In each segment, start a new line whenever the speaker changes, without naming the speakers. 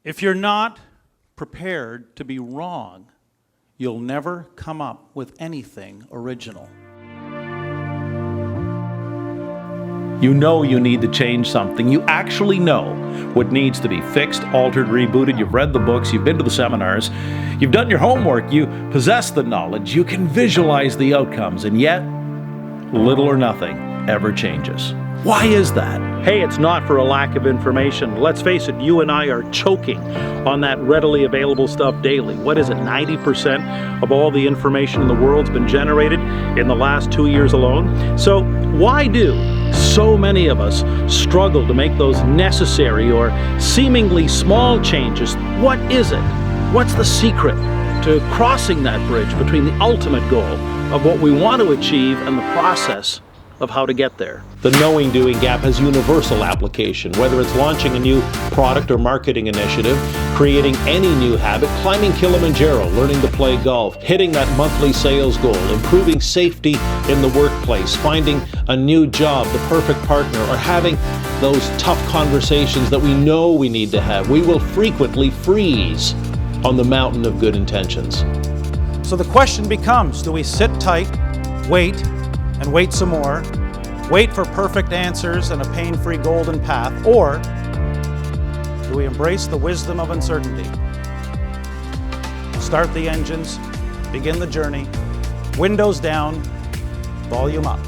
If you're not prepared to be wrong, you'll never come up with anything original.
You know you need to change something. You actually know what needs to be fixed, altered, rebooted. You've read the books, you've been to the seminars, you've done your homework, you possess the knowledge, you can visualize the outcomes, and yet little or nothing ever changes. Why is that? Hey, it's not for a lack of information. Let's face it, you and I are choking on that readily available stuff daily. What is it, 90% of all the information in the world's been generated in the last 2 years alone? So why do so many of us struggle to make those necessary or seemingly small changes? What is it? What's the secret to crossing that bridge between the ultimate goal of what we want to achieve and the process of how to get there? The Knowing-Doing G.A.P has universal application, whether it's launching a new product or marketing initiative, creating any new habit, climbing Kilimanjaro, learning to play golf, hitting that monthly sales goal, improving safety in the workplace, finding a new job, the perfect partner, or having those tough conversations that we know we need to have. We will frequently freeze on the mountain of good intentions.
So the question becomes, do we sit tight, wait, and wait some more, wait for perfect answers and a pain-free golden path, or do we embrace the wisdom of uncertainty? Start the engines, begin the journey, windows down, volume up.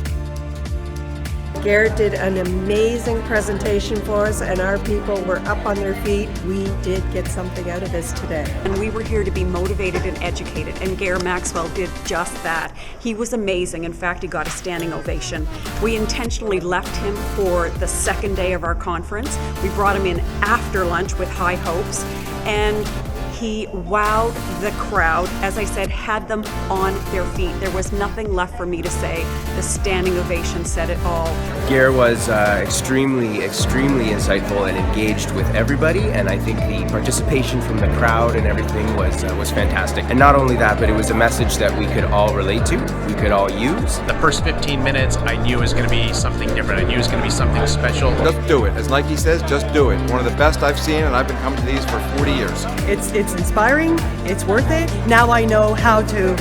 Gair did an amazing presentation for us, and our people were up on their feet. We did get something out of this today.
And we were here to be motivated and educated, and Gair Maxwell did just that. He was amazing. In fact, he got a standing ovation. We intentionally left him for the second day of our conference. We brought him in after lunch with high hopes, and he wowed the crowd. As I said, had them on their feet. There was nothing left for me to say. The standing ovation said it all.
Gair was extremely insightful and engaged with everybody, and I think the participation from the crowd and everything was fantastic. And not only that, but it was a message that we could all relate to, we could all use.
The first 15 minutes, I knew it was going to be something different. I knew it was going to be something special.
Just do it. As Nike says, just do it. One of the best I've seen, and I've been coming to these for 40 years.
It's inspiring, it's worth it. Now I know how to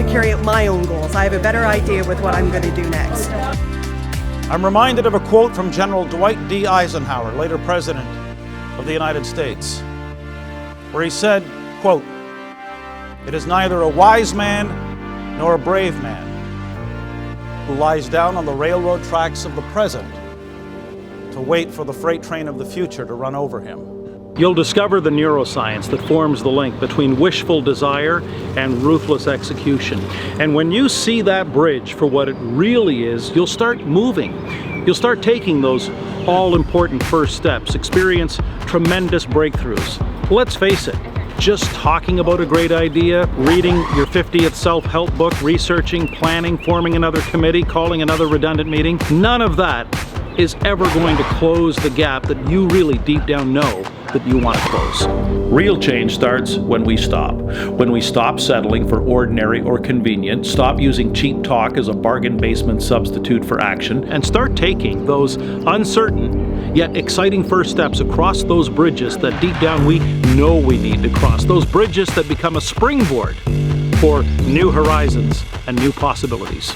carry out my own goals. I have a better idea with what I'm going to do next.
I'm reminded of a quote from General Dwight D. Eisenhower, later President of the United States, where he said, quote, "It is neither a wise man nor a brave man who lies down on the railroad tracks of the present to wait for the freight train of the future to run over him."
You'll discover the neuroscience that forms the link between wishful desire and ruthless execution. And when you see that bridge for what it really is, you'll start moving. You'll start taking those all-important first steps, experience tremendous breakthroughs. Let's face it, just talking about a great idea, reading your 50th self-help book, researching, planning, forming another committee, calling another redundant meeting, none of that is ever going to close the gap that you really deep down know that you want to close. Real change starts when we stop. When we stop settling for ordinary or convenient, stop using cheap talk as a bargain basement substitute for action, and start taking those uncertain yet exciting first steps across those bridges that deep down we know we need to cross. Those bridges that become a springboard for new horizons and new possibilities.